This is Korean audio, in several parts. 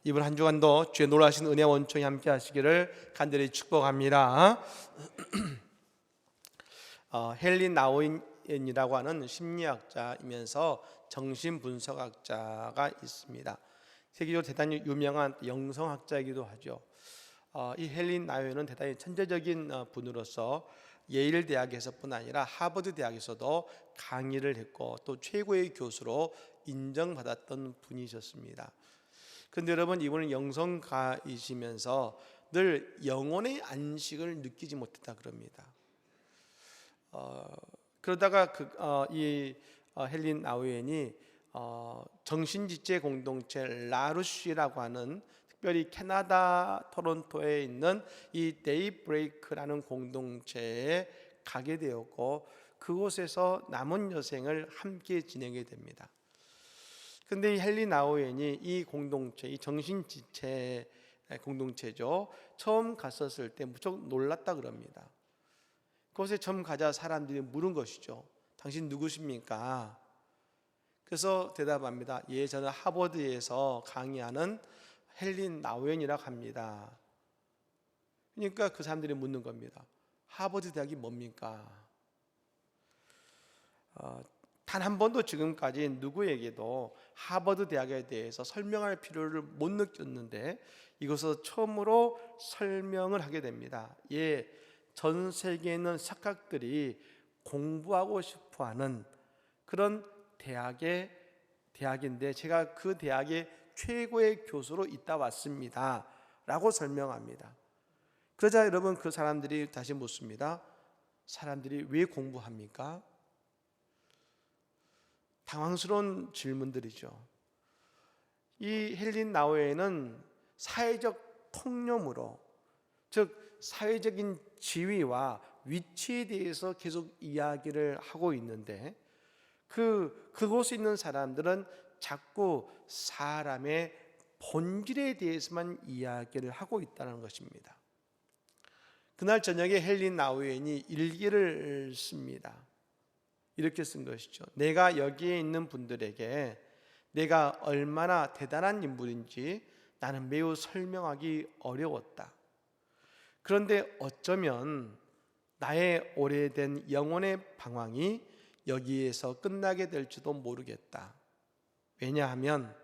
이번 한 주간도 주의 놀라신 은혜 원총이 함께 하시기를 간절히 축복합니다. 헨리 나우엔이라고 하는 심리학자이면서 정신분석학자가 있습니다. 세계적으로 대단히 유명한 영성학자이기도 하죠. 이 헨리 나우엔은 대단히 천재적인 분으로서 예일 대학에서뿐 아니라 하버드 대학에서도 강의를 했고 또 최고의 교수로 인정받았던 분이셨습니다. 그런데 여러분, 이분은 영성가이시면서 늘 영혼의 안식을 느끼지 못했다 그럽니다. 그러다가 이 헨리 나우엔이 정신지체 공동체 라루쉬라고 하는, 특별히 캐나다 토론토에 있는 이 데이브레이크라는 공동체에 가게 되었고, 그곳에서 남은 여생을 함께 지내게 됩니다. 그런데 이 헨리 나우엔이 이 공동체, 이 정신지체 공동체죠, 처음 갔었을 때 무척 놀랐다 그럽니다. 그곳에 처음 가자 사람들이 물은 것이죠. 당신 누구십니까? 그래서 대답합니다. 예, 저는 하버드에서 강의하는 헨리 나우엔이라고 합니다. 그러니까 그 사람들이 묻는 겁니다. 하버드 대학이 뭡니까? 단 한 번도 지금까지 누구에게도 하버드 대학에 대해서 설명할 필요를 못 느꼈는데 이것을 처음으로 설명을 하게 됩니다. 예, 전 세계에 있는 석학들이 공부하고 싶어하는 그런 대학인데 제가 그 대학의 최고의 교수로 있다 왔습니다 라고 설명합니다. 그러자 여러분, 그 사람들이 다시 묻습니다. 사람들이 왜 공부합니까? 당황스러운 질문들이죠. 이 헨리 나우엔은 사회적 통념으로, 즉 사회적인 지위와 위치에 대해서 계속 이야기를 하고 있는데 그곳에 있는 사람들은 자꾸 사람의 본질에 대해서만 이야기를 하고 있다는 것입니다. 그날 저녁에 헨리 나우엔이 일기를 씁니다. 이렇게 쓴 것이죠. 내가 여기에 있는 분들에게 내가 얼마나 대단한 인물인지 나는 매우 설명하기 어려웠다. 그런데 어쩌면 나의 오래된 영혼의 방황이 여기에서 끝나게 될지도 모르겠다. 왜냐하면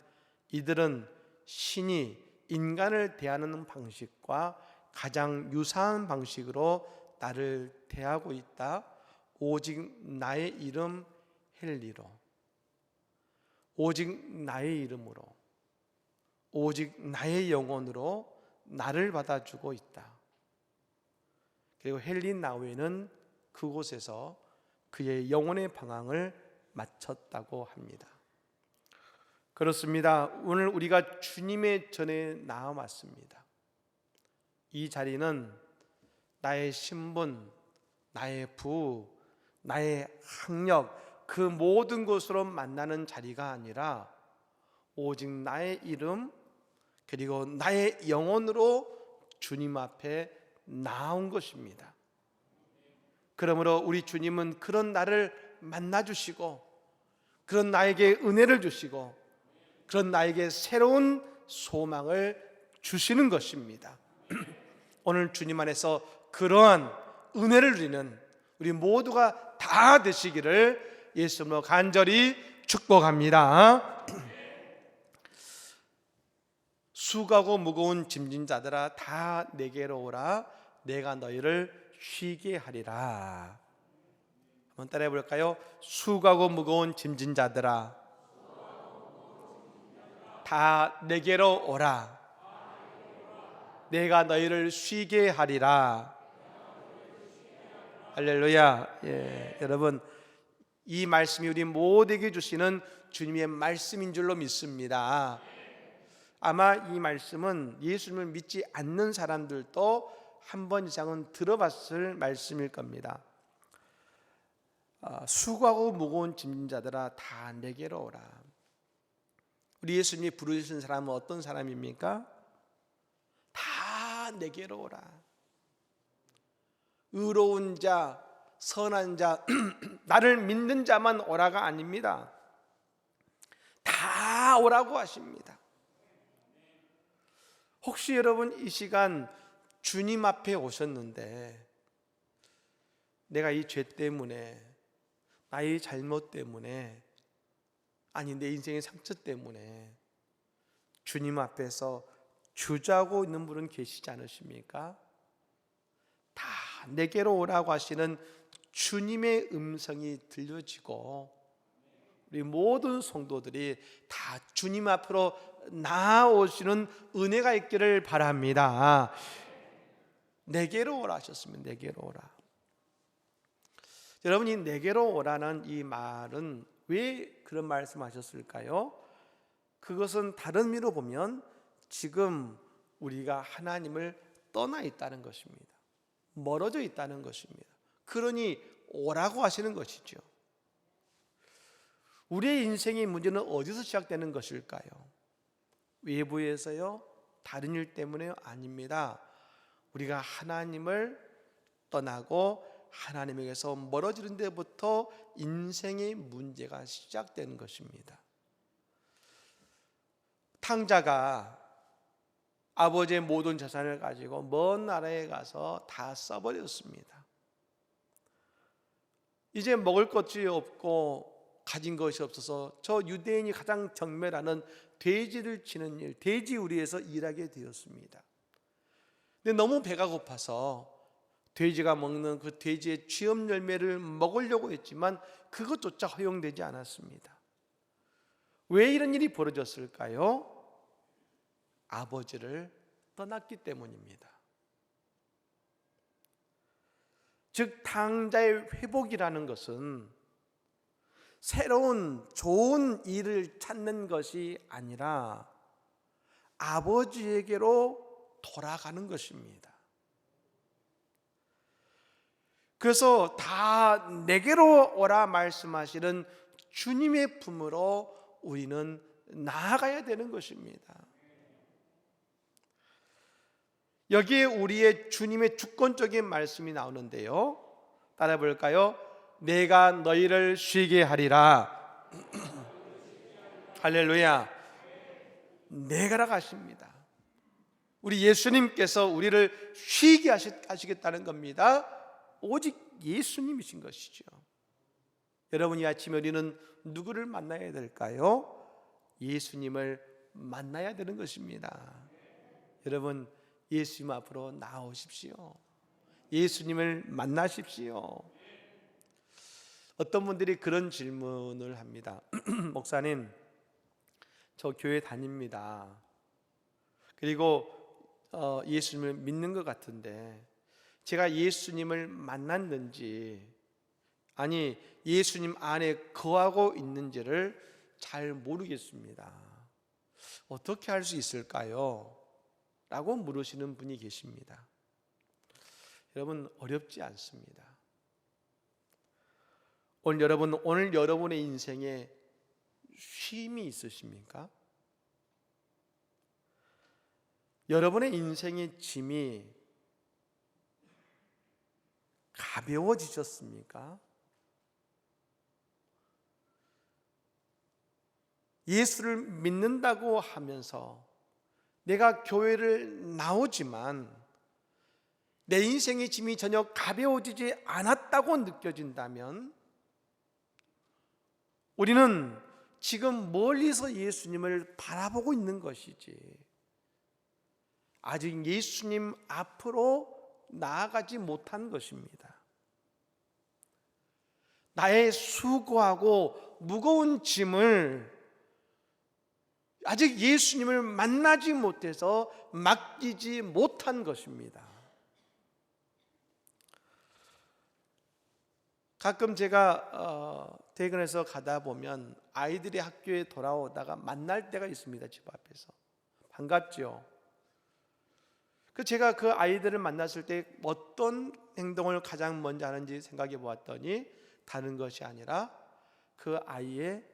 이들은 신이 인간을 대하는 방식과 가장 유사한 방식으로 나를 대하고 있다. 오직 나의 이름 헨리로, 오직 나의 이름으로, 오직 나의 영혼으로 나를 받아주고 있다. 그리고 헨리 나우엔은 그곳에서 그의 영혼의 방황을 마쳤다고 합니다. 그렇습니다. 오늘 우리가 주님의 전에 나아왔습니다. 이 자리는 나의 신분, 나의 부, 나의 학력, 그 모든 것으로 만나는 자리가 아니라 오직 나의 이름 그리고 나의 영혼으로 주님 앞에 나온 것입니다. 그러므로 우리 주님은 그런 나를 만나주시고, 그런 나에게 은혜를 주시고, 그런 나에게 새로운 소망을 주시는 것입니다. 오늘 주님 안에서 그러한 은혜를 누리는 우리 모두가 다 되시기를 예수님으로 간절히 축복합니다. 수고하고 무거운 짐진 자들아 다 내게로 오라. 내가 너희를 쉬게 하리라. 한번 따라해 볼까요? 수고하고 무거운 짐진 자들아 다 내게로 오라. 내가 너희를 쉬게 하리라. 할렐루야. 예, 여러분, 이 말씀이 우리 모두에게 주시는 주님의 말씀인 줄로 믿습니다. 아마 이 말씀은 예수님을 믿지 않는 사람들도 한 번 이상은 들어봤을 말씀일 겁니다. 수고하고 무거운 짐진 자들아 다 내게로 오라. 우리 예수님이 부르신 사람은 어떤 사람입니까? 다 내게로 오라. 의로운 자, 선한 자, 나를 믿는 자만 오라가 아닙니다. 다 오라고 하십니다. 혹시 여러분 이 시간 주님 앞에 오셨는데 내가 이 죄 때문에, 나의 잘못 때문에, 아니 내 인생의 상처 때문에 주님 앞에서 주저하고 있는 분은 계시지 않으십니까? 다 내게로 오라고 하시는 주님의 음성이 들려지고 우리 모든 성도들이 다 주님 앞으로 나아오시는 은혜가 있기를 바랍니다. 내게로 오라 하셨으면 내게로 오라. 여러분이 내게로 오라는 이 말은 왜 그런 말씀하셨을까요? 그것은 다른 의미로 보면 지금 우리가 하나님을 떠나 있다는 것입니다. 멀어져 있다는 것입니다. 그러니 오라고 하시는 것이죠. 우리의 인생의 문제는 어디서 시작되는 것일까요? 외부에서요? 다른 일 때문에요? 아닙니다. 우리가 하나님을 떠나고 하나님에게서 멀어지는 데부터 인생의 문제가 시작되는 것입니다. 탕자가 아버지의 모든 재산을 가지고 먼 나라에 가서 다 써버렸습니다. 이제 먹을 것이 없고 가진 것이 없어서 저 유대인이 가장 경멸하는 돼지를 치는 일, 돼지우리에서 일하게 되었습니다. 근데 너무 배가 고파서 돼지가 먹는 그 돼지의 취업 열매를 먹으려고 했지만 그것조차 허용되지 않았습니다. 왜 이런 일이 벌어졌을까요? 아버지를 떠났기 때문입니다. 즉 탕자의 회복이라는 것은 새로운 좋은 일을 찾는 것이 아니라 아버지에게로 돌아가는 것입니다. 그래서 다 내게로 오라 말씀하시는 주님의 품으로 우리는 나아가야 되는 것입니다. 여기에 우리의 주님의 주권적인 말씀이 나오는데요, 따라 볼까요? 내가 너희를 쉬게 하리라. 할렐루야. 내가라고 하십니다. 우리 예수님께서 우리를 쉬게 하시겠다는 겁니다. 오직 예수님이신 것이죠. 여러분이 아침에 우리는 누구를 만나야 될까요? 예수님을 만나야 되는 것입니다. 여러분 예수님 앞으로 나오십시오. 예수님을 만나십시오. 어떤 분들이 그런 질문을 합니다. 목사님, 저 교회 다닙니다. 그리고 예수님을 믿는 것 같은데 제가 예수님을 만났는지, 아니 예수님 안에 거하고 있는지를 잘 모르겠습니다. 어떻게 할 수 있을까요? 라고 물으시는 분이 계십니다. 여러분 어렵지 않습니다. 오늘 여러분의 인생에 쉼이 있으십니까? 여러분의 인생의 짐이 가벼워지셨습니까? 예수를 믿는다고 하면서 내가 교회를 나오지만 내 인생의 짐이 전혀 가벼워지지 않았다고 느껴진다면 우리는 지금 멀리서 예수님을 바라보고 있는 것이지 아직 예수님 앞으로 나아가지 못한 것입니다. 나의 수고하고 무거운 짐을 아직 예수님을 만나지 못해서 맡기지 못한 것입니다. 가끔 제가 퇴근해서 가다 보면 아이들이 학교에 돌아오다가 만날 때가 있습니다. 집 앞에서. 반갑죠. 제가 그 아이들을 만났을 때 어떤 행동을 가장 먼저 하는지 생각해 보았더니 다른 것이 아니라 그 아이의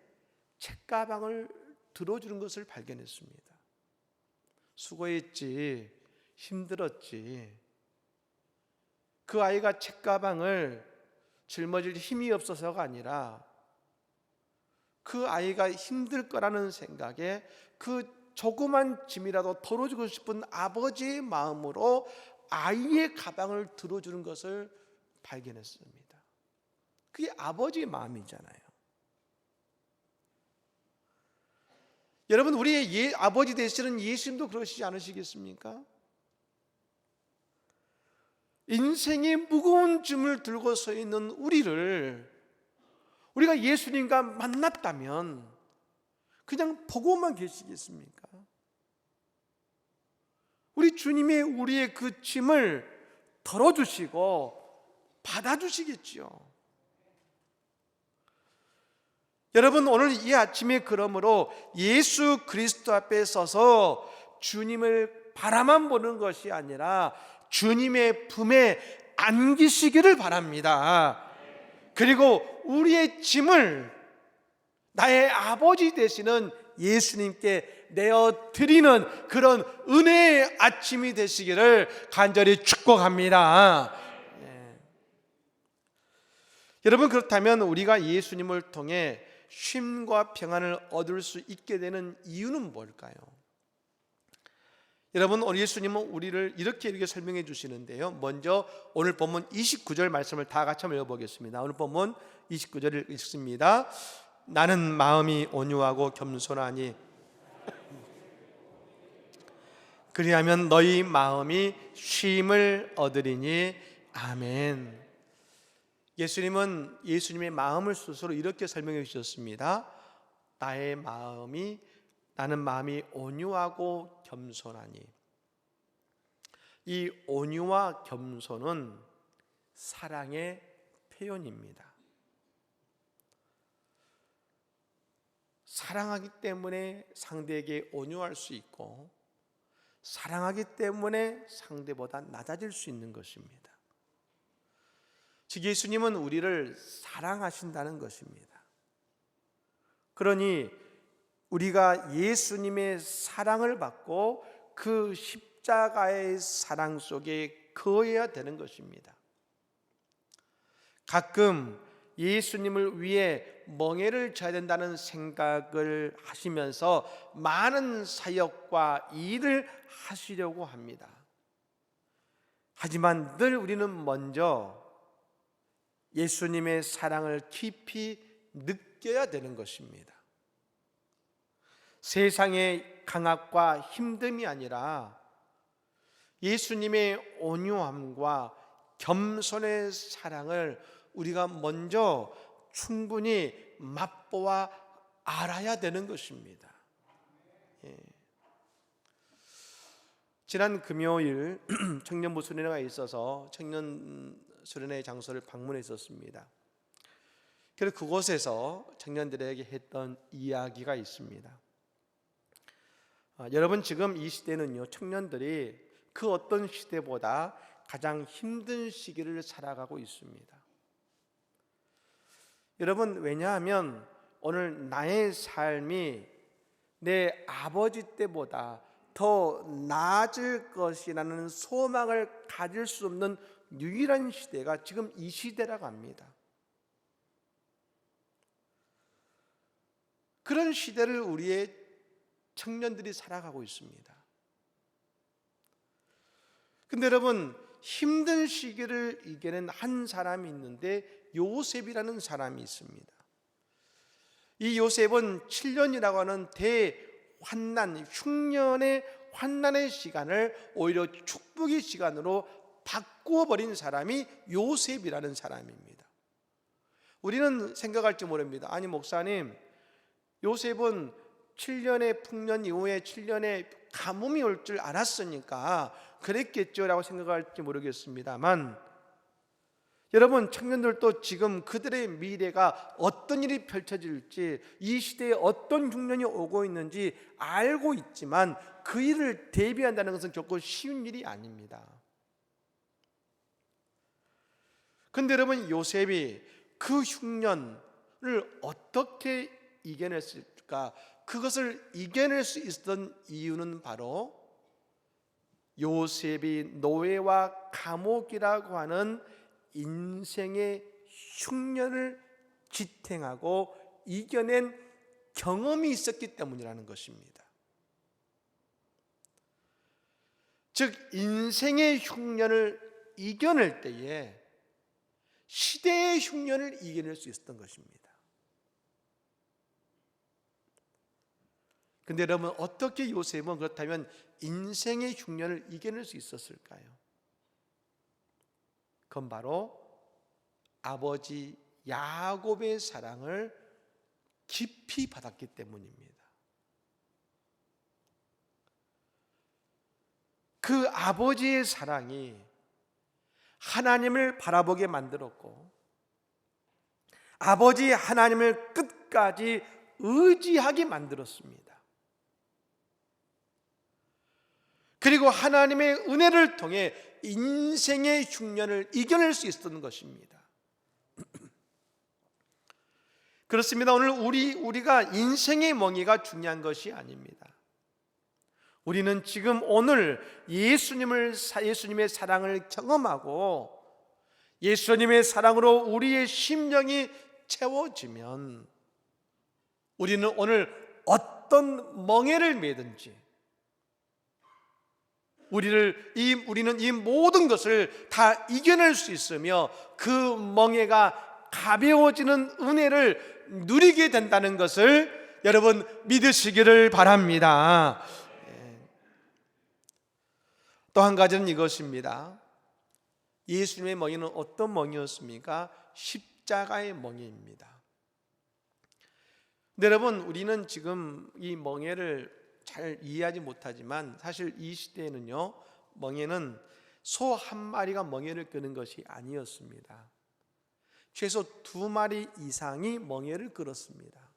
책가방을 들어주는 것을 발견했습니다. 수고했지, 힘들었지. 그 아이가 책가방을 짊어질 힘이 없어서가 아니라 그 아이가 힘들 거라는 생각에 그 조그만 짐이라도 덜어주고 싶은 아버지의 마음으로 아이의 가방을 들어주는 것을 발견했습니다. 그게 아버지의 마음이잖아요. 여러분, 우리의 아버지 되시는 예수님도 그러시지 않으시겠습니까? 인생의 무거운 짐을 들고 서 있는 우리가 예수님과 만났다면 그냥 보고만 계시겠습니까? 우리 주님이 우리의 그 짐을 덜어주시고 받아주시겠지요. 여러분, 오늘 이 아침에 그러므로 예수 그리스도 앞에 서서 주님을 바라만 보는 것이 아니라 주님의 품에 안기시기를 바랍니다. 그리고 우리의 짐을 나의 아버지 되시는 예수님께 내어드리는 그런 은혜의 아침이 되시기를 간절히 축복합니다. 여러분, 그렇다면 우리가 예수님을 통해 쉼과 평안을 얻을 수 있게 되는 이유는 뭘까요? 여러분, 오늘 예수님은 우리를 이렇게 설명해 주시는데요. 먼저 오늘 본문 29절 말씀을 다 같이 한번 읽어보겠습니다. 오늘 본문 29절을 읽습니다. 나는 마음이 온유하고 겸손하니 그리하면 너희 마음이 쉼을 얻으리니. 아멘. 예수님은 예수님의 마음을 스스로 이렇게 설명해 주셨습니다. 나는 마음이 온유하고 겸손하니. 이 온유와 겸손은 사랑의 표현입니다. 사랑하기 때문에 상대에게 온유할 수 있고, 사랑하기 때문에 상대보다 낮아질 수 있는 것입니다. 즉, 예수님은 우리를 사랑하신다는 것입니다. 그러니 우리가 예수님의 사랑을 받고 그 십자가의 사랑 속에 거해야 되는 것입니다. 가끔 예수님을 위해 멍에를 져야 된다는 생각을 하시면서 많은 사역과 일을 하시려고 합니다. 하지만 늘 우리는 먼저 예수님의 사랑을 깊이 느껴야 되는 것입니다. 세상의 강압과 힘듦이 아니라 예수님의 온유함과 겸손의 사랑을 우리가 먼저 충분히 맛보아 알아야 되는 것입니다. 지난 금요일 청년부 수련회가 있어서 청년 수련회 장소를 방문했었습니다. 그래서 그곳에서 청년들에게 했던 이야기가 있습니다. 여러분, 지금 이 시대는요, 청년들이 그 어떤 시대보다 가장 힘든 시기를 살아가고 있습니다. 여러분, 왜냐하면 오늘 나의 삶이 내 아버지 때보다 더 나아질 것이라는 소망을 가질 수 없는 유일한 시대가 지금 이 시대라고 합니다. 그런 시대를 우리의 청년들이 살아가고 있습니다. 근데 여러분, 힘든 시기를 이겨낸 한 사람이 있는데 요셉이라는 사람이 있습니다. 이 요셉은 7년이라고 하는 대환난, 흉년의 환난의 시간을 오히려 축복의 시간으로 바꾸어 버린 사람이 요셉이라는 사람입니다. 우리는 생각할지 모릅니다. 아니, 목사님, 요셉은 7년의 풍년 이후에 7년의 가뭄이 올 줄 알았으니까 그랬겠죠 라고 생각할지 모르겠습니다만, 여러분, 청년들도 지금 그들의 미래가 어떤 일이 펼쳐질지, 이 시대에 어떤 흉년이 오고 있는지 알고 있지만 그 일을 대비한다는 것은 결코 쉬운 일이 아닙니다. 그런데 여러분, 요셉이 그 흉년을 어떻게 이겨냈을까? 그것을 이겨낼 수 있었던 이유는 바로 요셉이 노예와 감옥이라고 하는 인생의 흉년을 지탱하고 이겨낸 경험이 있었기 때문이라는 것입니다. 즉 인생의 흉년을 이겨낼 때에 시대의 흉년을 이겨낼 수 있었던 것입니다. 근데 여러분, 어떻게 요셉은 그렇다면 인생의 흉년을 이겨낼 수 있었을까요? 그건 바로 아버지 야곱의 사랑을 깊이 받았기 때문입니다. 그 아버지의 사랑이 하나님을 바라보게 만들었고, 아버지 하나님을 끝까지 의지하게 만들었습니다. 그리고 하나님의 은혜를 통해 인생의 흉년을 이겨낼 수 있었던 것입니다. 그렇습니다. 오늘 우리가 인생의 멍에가 중요한 것이 아닙니다. 우리는 지금 오늘 예수님의 사랑을 경험하고 예수님의 사랑으로 우리의 심령이 채워지면 우리는 오늘 어떤 멍에를 매든지 우리는 이 모든 것을 다 이겨낼 수 있으며 그 멍에가 가벼워지는 은혜를 누리게 된다는 것을 여러분 믿으시기를 바랍니다. 또 한 가지는 이것입니다. 예수님의 멍에는 어떤 멍이었습니까? 십자가의 멍에입니다. 여러분, 우리는 지금 이 멍에를 잘 이해하지 못하지만 사실 이 시대에는요, 멍에는 소 한 마리가 멍에를 끄는 것이 아니었습니다. 최소 2마리 이상이 멍에를 끌었습니다.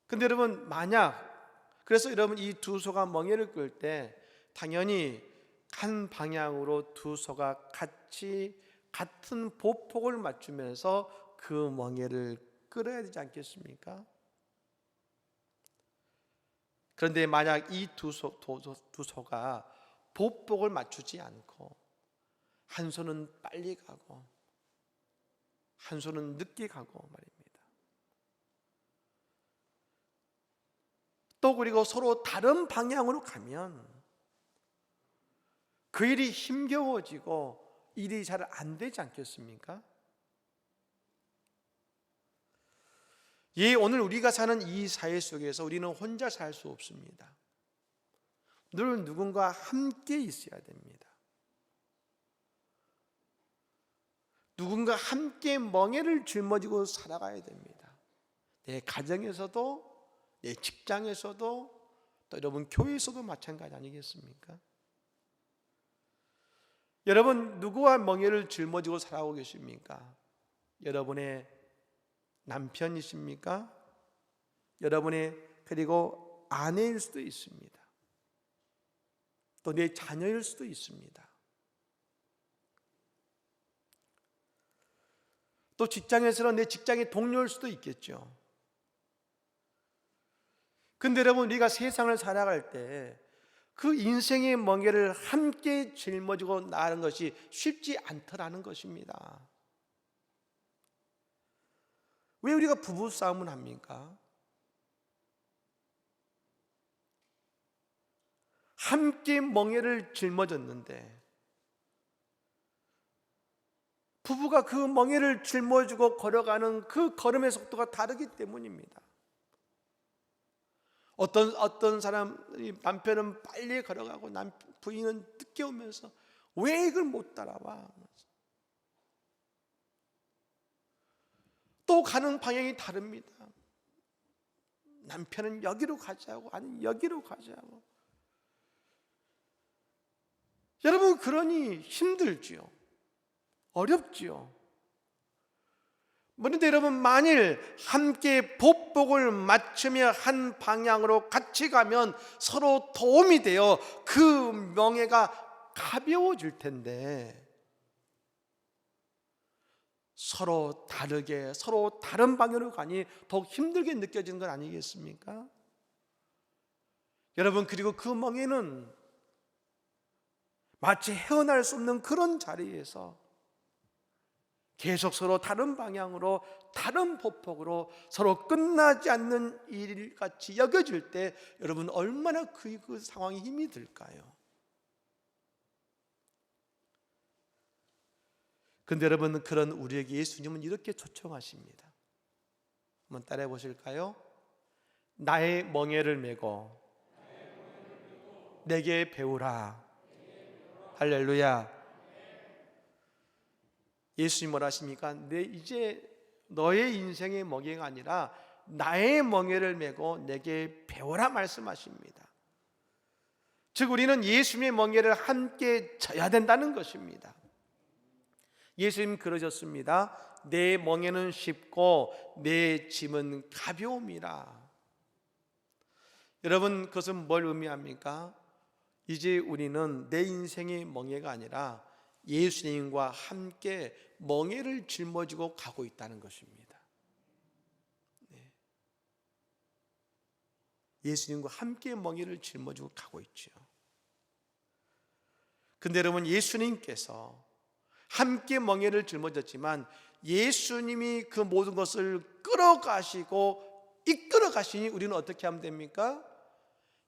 근데 여러분, 그래서 여러분 이 두 소가 멍에를 끌 때 당연히 한 방향으로 두 소가 같은 보폭을 맞추면서 그 멍에를 끌어야 되지 않겠습니까? 그런데 만약 이 두 소가 보폭을 맞추지 않고 한 소는 빨리 가고 한 소는 늦게 가고 말입니다. 또 그리고 서로 다른 방향으로 가면 그 일이 힘겨워지고 일이 잘 안 되지 않겠습니까? 오늘 우리가 사는 이 사회 속에서 우리는 혼자 살 수 없습니다. 늘 누군가 함께 있어야 됩니다. 누군가 함께 멍에를 짊어지고 살아가야 됩니다. 내 가정에서도, 내 직장에서도, 또 여러분 교회에서도 마찬가지 아니겠습니까? 여러분, 누구와 멍에를 짊어지고 살아오고 계십니까? 여러분의 남편이십니까? 여러분의 그리고 아내일 수도 있습니다. 또 내 자녀일 수도 있습니다. 또 직장에서는 내 직장의 동료일 수도 있겠죠. 근데 여러분, 우리가 세상을 살아갈 때 그 인생의 멍에를 함께 짊어지고 나가는 것이 쉽지 않더라는 것입니다. 왜 우리가 부부싸움을 합니까? 함께 멍에를 짊어졌는데 부부가 그 멍에를 짊어지고 걸어가는 그 걸음의 속도가 다르기 때문입니다. 어떤 사람이 남편은 빨리 걸어가고 부인은 늦게 오면서 왜 이걸 못 따라와? 또 가는 방향이 다릅니다. 남편은 여기로 가자고, 아니 여기로 가자고. 여러분, 그러니 힘들지요. 어렵지요. 그런데 여러분, 만일 함께 보폭을 맞추며 한 방향으로 같이 가면 서로 도움이 되어 그 멍에가 가벼워질 텐데 서로 다르게, 서로 다른 방향으로 가니 더욱 힘들게 느껴지는 건 아니겠습니까? 여러분, 그리고 그 멍에는 마치 헤어날 수 없는 그런 자리에서 계속 서로 다른 방향으로, 다른 보폭으로 서로 끝나지 않는 일같이 여겨질 때 여러분 얼마나 그 상황이 힘이 들까요? 근데 여러분, 그런 우리에게 예수님은 이렇게 초청하십니다. 한번 따라해 보실까요? 나의 멍에를 메고 내게 배우라. 할렐루야. 예수님 뭐라 하십니까? 이제 너의 인생의 멍에가 아니라 나의 멍에를 메고 내게 배우라 말씀하십니다. 즉 우리는 예수님의 멍에를 함께 져야 된다는 것입니다. 예수님 그러셨습니다. 내 멍에는 쉽고 내 짐은 가벼움이라. 여러분, 그것은 뭘 의미합니까? 이제 우리는 내 인생의 멍에가 아니라 예수님과 함께 멍에를 짊어지고 가고 있다는 것입니다. 네. 예수님과 함께 멍에를 짊어지고 가고 있죠. 근데 여러분, 예수님께서 함께 멍에를 짊어졌지만 예수님이 그 모든 것을 끌어가시고 이끌어 가시니 우리는 어떻게 하면 됩니까?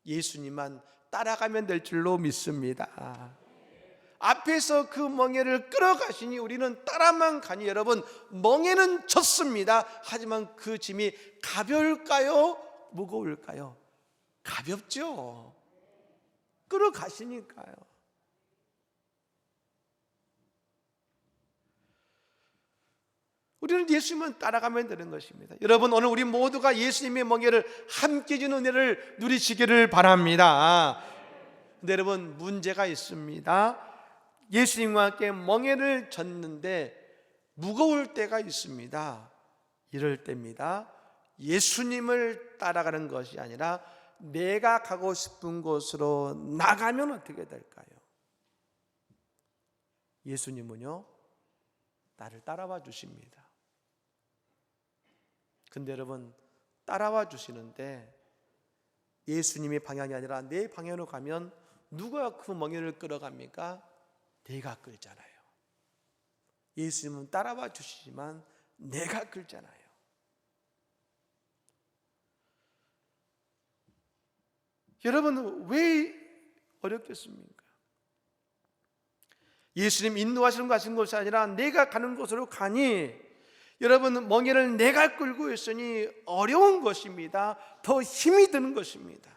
예수님만 따라가면 될 줄로 믿습니다. 앞에서 그 멍에를 끌어가시니 우리는 따라만 가니 여러분, 멍에는 졌습니다. 하지만 그 짐이 가벼울까요? 무거울까요? 가볍죠. 끌어가시니까요. 우리는 예수님만 따라가면 되는 것입니다. 여러분, 오늘 우리 모두가 예수님의 멍에를 함께 진 은혜를 누리시기를 바랍니다. 근데 여러분, 문제가 있습니다. 예수님과 함께 멍에를 졌는데 무거울 때가 있습니다. 이럴 때입니다. 예수님을 따라가는 것이 아니라 내가 가고 싶은 곳으로 나가면 어떻게 될까요? 예수님은요, 나를 따라와 주십니다. 근데 여러분, 따라와 주시는데 예수님의 방향이 아니라 내 방향으로 가면 누가 그 멍에를 끌어갑니까? 내가 끌잖아요. 예수님은 따라와 주시지만 내가 끌잖아요. 여러분, 왜 어렵겠습니까? 예수님 인도하시는 것이 아니라 내가 가는 곳으로 가니 여러분, 멍에를 내가 끌고 있으니 어려운 것입니다. 더 힘이 드는 것입니다.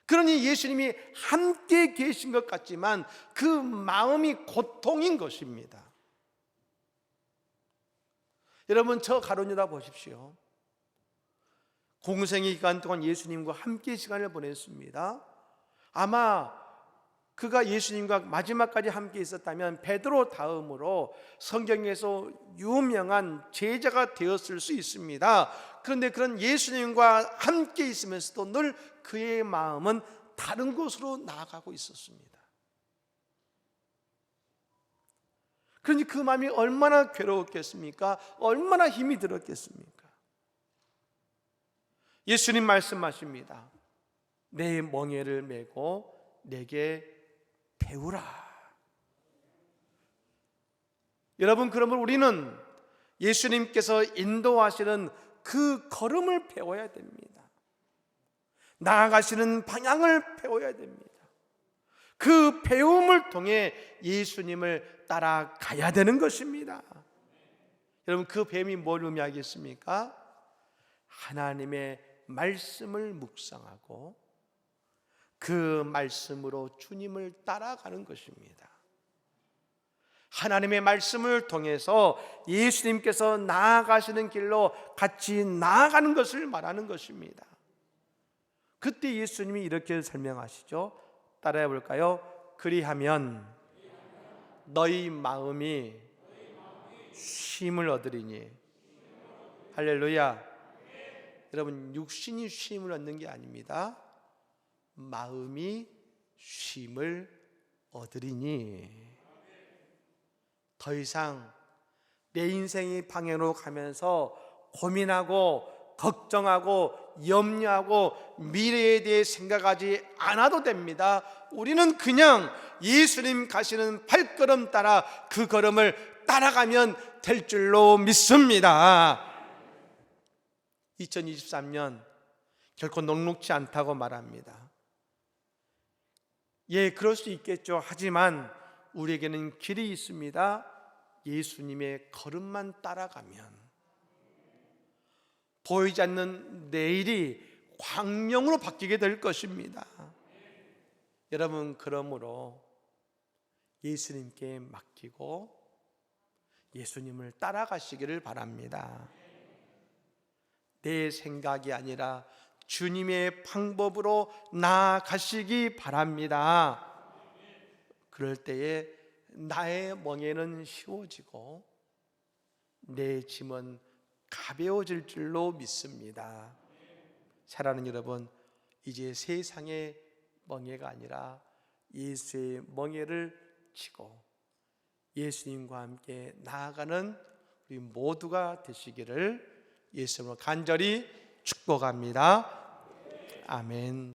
그러니 예수님이 함께 계신 것 같지만 그 마음이 고통인 것입니다. 여러분, 저 가룟유다 보십시오. 공생의 기간 동안 예수님과 함께 시간을 보냈습니다. 아마 그가 예수님과 마지막까지 함께 있었다면 베드로 다음으로 성경에서 유명한 제자가 되었을 수 있습니다. 그런데 그런 예수님과 함께 있으면서도 늘 그의 마음은 다른 곳으로 나아가고 있었습니다. 그러니 그 마음이 얼마나 괴로웠겠습니까? 얼마나 힘이 들었겠습니까? 예수님 말씀하십니다. 내 멍에를 메고 내게 배우라. 여러분, 그러면 우리는 예수님께서 인도하시는 그 걸음을 배워야 됩니다. 나아가시는 방향을 배워야 됩니다. 그 배움을 통해 예수님을 따라가야 되는 것입니다. 여러분, 그 배움이 뭘 의미하겠습니까? 하나님의 말씀을 묵상하고 그 말씀으로 주님을 따라가는 것입니다. 하나님의 말씀을 통해서 예수님께서 나아가시는 길로 같이 나아가는 것을 말하는 것입니다. 그때 예수님이 이렇게 설명하시죠. 따라해 볼까요? 그리하면 너희 마음이 쉼을 얻으리니. 할렐루야. 여러분, 육신이 쉼을 얻는 게 아닙니다. 마음이 쉼을 얻으리니. 더 이상 내 인생의 방향으로 가면서 고민하고 걱정하고 염려하고 미래에 대해 생각하지 않아도 됩니다. 우리는 그냥 예수님 가시는 발걸음 따라 그 걸음을 따라가면 될 줄로 믿습니다. 2023년 결코 녹록지 않다고 말합니다. 예, 그럴 수 있겠죠. 하지만 우리에게는 길이 있습니다. 예수님의 걸음만 따라가면 보이지 않는 내일이 광명으로 바뀌게 될 것입니다. 여러분, 그러므로 예수님께 맡기고 예수님을 따라가시기를 바랍니다. 내 생각이 아니라 주님의 방법으로 나아가시기 바랍니다. 그럴 때에 나의 멍에는 쉬워지고 내 짐은 가벼워질 줄로 믿습니다. 사랑하는 여러분, 이제 세상의 멍에가 아니라 예수의 멍에를 치고 예수님과 함께 나아가는 우리 모두가 되시기를 예수님으로 간절히 축복합니다. 아멘.